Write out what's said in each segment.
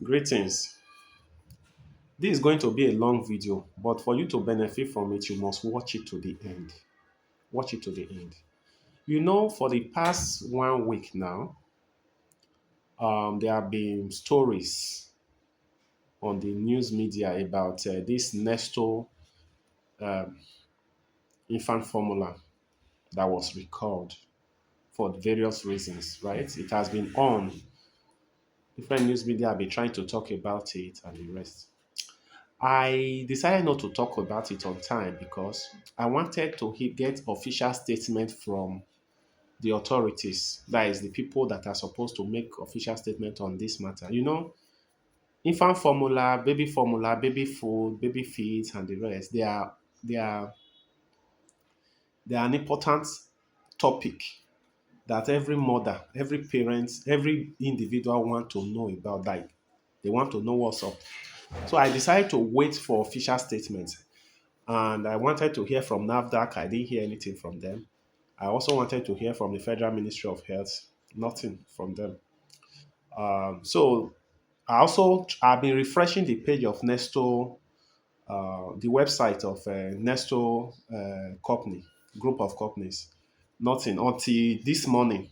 Greetings. This is going to be a long video, but for you to benefit from it, you must watch it to the end. Watch it to the end. For the past 1 week now, there have been stories on the news media about this Nestle infant formula that was recalled for various reasons, right? It has been on. Different news media have been trying to talk about it and the rest. I decided not to talk about it on time because I wanted to get official statement from the authorities. That is the people that are supposed to make official statement on this matter. Infant formula, baby food, baby feeds, and the rest. They are they are an important topic that every mother, every parent, every individual want to know about. Like they want to know what's up. So I decided to wait for official statements. And I wanted to hear from NAFDAC. I didn't hear anything from them. I also wanted to hear from the Federal Ministry of Health. Nothing from them. So I've been refreshing the page of Nestle, the website of Nestle company, group of companies. Nothing until this morning.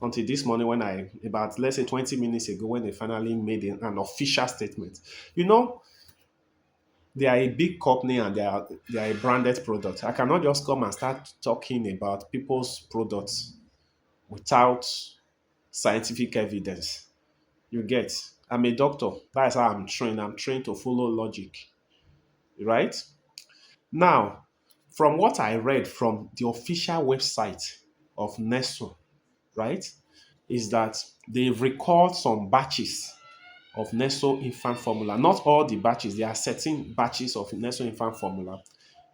Until this morning, when I about let's say 20 minutes ago, when they finally made an official statement. You know, they are a big company and they are a branded product. I cannot just come and start talking about people's products without scientific evidence. You get? I'm a doctor. That's how I'm trained. I'm trained to follow logic, right? Now, from what I read from the official website of Nestle, right, is that they record some batches of Nestle infant formula. Not all the batches. There are certain batches of Nestle infant formula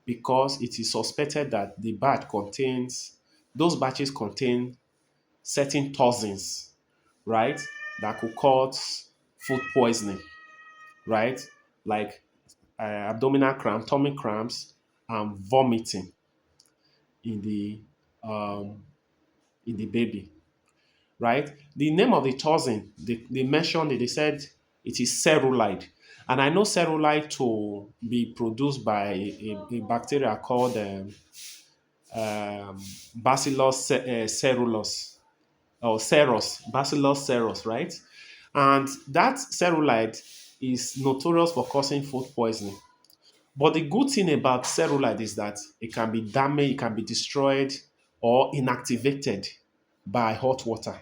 because it is suspected that those batches contain certain toxins, right, that could cause food poisoning, right, like abdominal cramp, tummy cramps, and vomiting in the um, in the baby, right? The name of the toxin they mentioned it. They said it is cerulide, and I know cerulide to be produced by a bacteria called Bacillus ceruleus or ceros, Bacillus ceros, right? And that cerulide is notorious for causing food poisoning. But the good thing about cerulide is that it can be damaged, it can be destroyed or inactivated by hot water.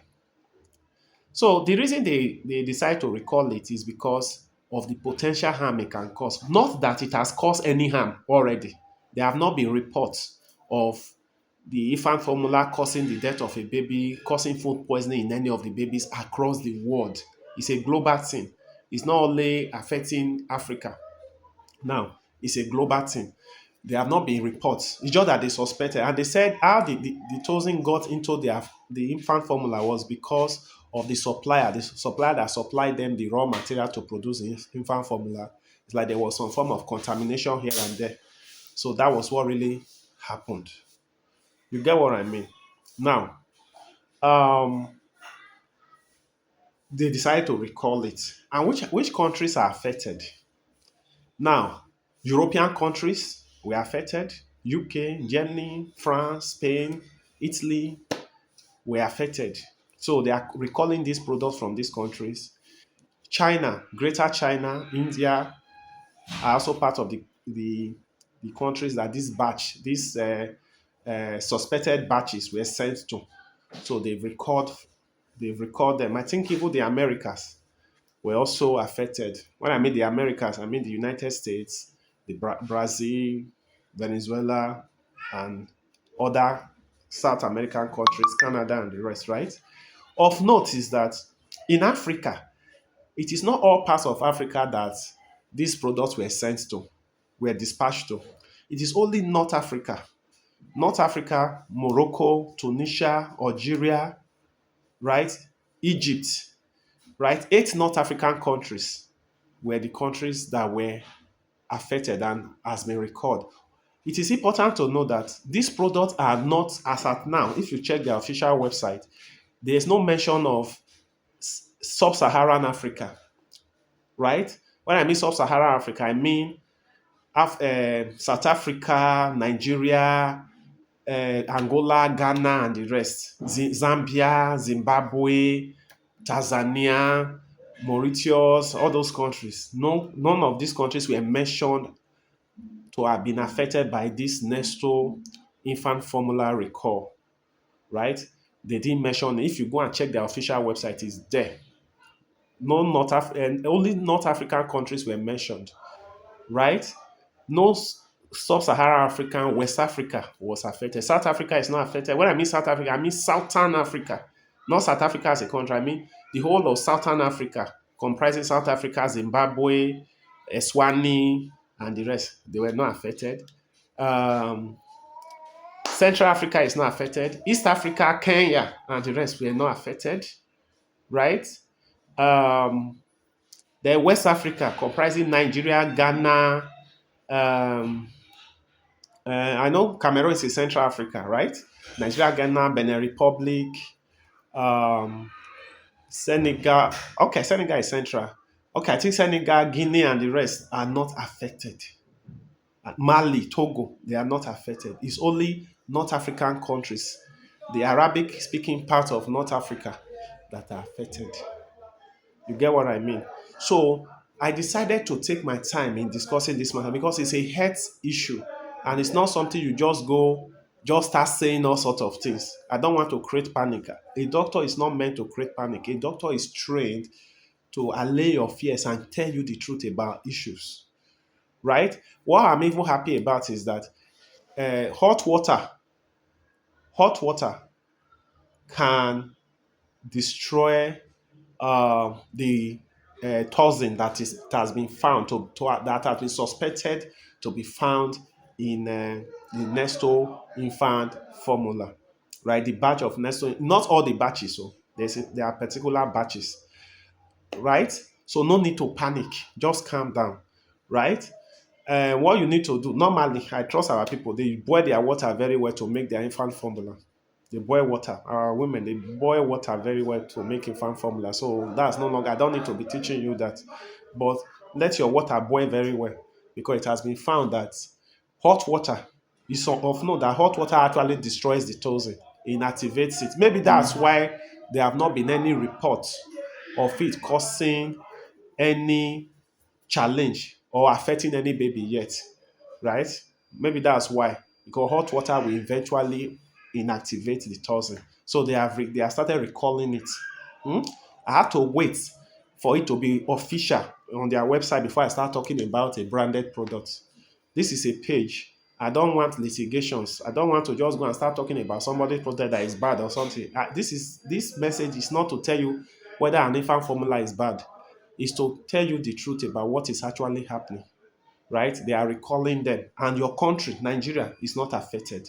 So the reason they decide to recall it is because of the potential harm it can cause. Not that it has caused any harm already. There have not been reports of the infant formula causing the death of a baby, causing food poisoning in any of the babies across the world. It's a global thing. It's not only affecting Africa. Now, it's a global thing. There have not been reports. It's just that they suspected. And they said how the toxin got into the infant formula was because of the supplier that supplied them the raw material to produce the infant formula. It's like there was some form of contamination here and there. So that was what really happened. You get what I mean? Now, um, they decided to recall it. And which countries are affected? Now, European countries were affected. UK, Germany, France, Spain, Italy were affected. So they are recalling these products from these countries. China, Greater China, India are also part of the countries that these suspected batches were sent to. So they've recalled them. I think even the Americas were also affected. When I mean the Americas, I mean the United States, Brazil, Venezuela, and other South American countries, Canada, and the rest, right? Of note is that in Africa, it is not all parts of Africa that these products were sent to, were dispatched to. It is only North Africa. North Africa, Morocco, Tunisia, Algeria, right? Egypt, right? 8 North African countries were the countries that were affected and has been recorded. It is important to know that these products are not, as at now, if you check the official website, there is no mention of sub Saharan Africa. right? When I mean sub-Saharan Africa, I mean South Africa, Nigeria, Angola, Ghana, and the rest. Zambia, Zimbabwe, Tanzania, Mauritius, all those countries. No, none of these countries were mentioned to have been affected by this Nestle infant formula recall, right? They didn't mention. If you go and check their official website, it's there. No and only North African countries were mentioned, right? No sub-Saharan African, West Africa was affected. South Africa is not affected. When I mean South Africa, I mean Southern Africa, not South Africa as a country. I mean the whole of Southern Africa, comprising South Africa, Zimbabwe, Eswatini, and the rest. They were not affected. Um, Central Africa is not affected. East Africa, Kenya, and the rest were not affected, right? Um, then West Africa, comprising Nigeria, Ghana, um, I know Cameroon is in Central Africa, right? Nigeria, Ghana, Benin Republic, um, Senegal. Okay, Senegal is Central. Okay, I think Senegal, Guinea, and the rest are not affected. Mali, Togo, they are not affected. It's only North African countries, the Arabic speaking part of North Africa, that are affected. You get what I mean? So I decided to take my time in discussing this matter because it's a health issue and it's not something you just start saying all sorts of things. I don't want to create panic. A doctor is not meant to create panic. A doctor is trained to allay your fears and tell you the truth about issues, right? What I'm even happy about is that hot water can destroy the toxin that has been found that has been suspected to be found in the Nestle infant formula, right? The batch of Nestle, not all the batches, so there are particular batches, right? So no need to panic, just calm down, right? What you need to do normally, I trust our people. They boil their water very well to make their infant formula. They boil water. Our women, they boil water very well to make infant formula. So that's no longer. I don't need to be teaching you that, but let your water boil very well because it has been found that hot water is of note that hot water actually destroys the toxin, inactivates it. Maybe that's why there have not been any reports of it causing any challenge or affecting any baby yet, right? Maybe that's why, because hot water will eventually inactivate the toxin. So they have started recalling it. Hmm? I have to wait for it to be official on their website before I start talking about a branded product. This is a page. I don't want litigations. I don't want to just go and start talking about somebody's product that is bad or something. This message is not to tell you whether an infant formula is bad. It's to tell you the truth about what is actually happening, right? They are recalling them, and your country, Nigeria, is not affected,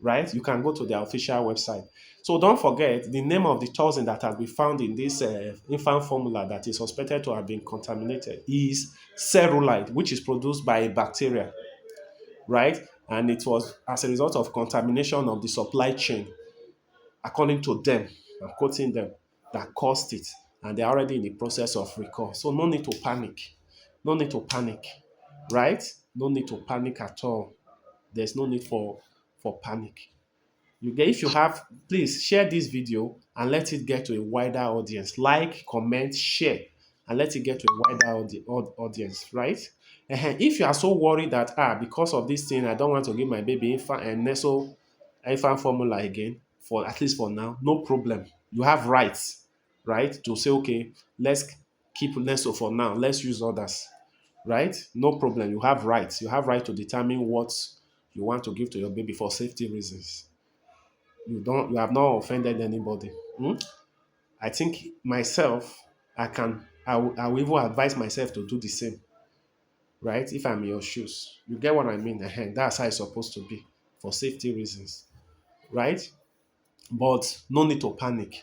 right? You can go to their official website. So don't forget the name of the toxin that has been found in this infant formula that is suspected to have been contaminated is cerulide, which is produced by a bacteria, right? And it was as a result of contamination of the supply chain, according to them, I'm quoting them, that caused it. And they're already in the process of recall. So no need to panic. No need to panic, right? No need to panic at all. There's no need for panic. If you have, please share this video and let it get to a wider audience. Like, comment, share, and let it get to a wider audience, right? If you are so worried that because of this thing, I don't want to give my baby infant and Nestle infant formula again, for at least for now, no problem. You have rights, right? To say, okay, let's keep Nestle for now. Let's use others, right? No problem. You have rights. You have right to determine what you want to give to your baby for safety reasons. You have not offended anybody. Hmm? I think myself, I will even advise myself to do the same, right? If I'm in your shoes. You get what I mean? That's how it's supposed to be for safety reasons, right? But no need to panic.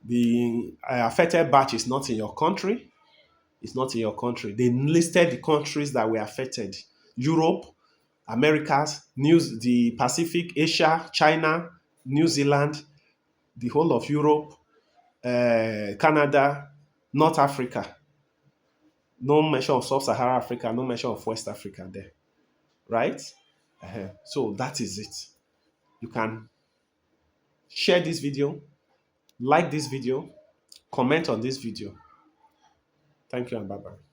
The affected batch is not in your country. It's not in your country. They listed the countries that were affected: Europe, Americas, the Pacific, Asia, China, New Zealand, the whole of Europe, Canada, North Africa, No mention of Sub-Saharan Africa, no mention of West Africa there, right? So that is it. You can share this video, like this video, comment on this video. Thank you and bye-bye.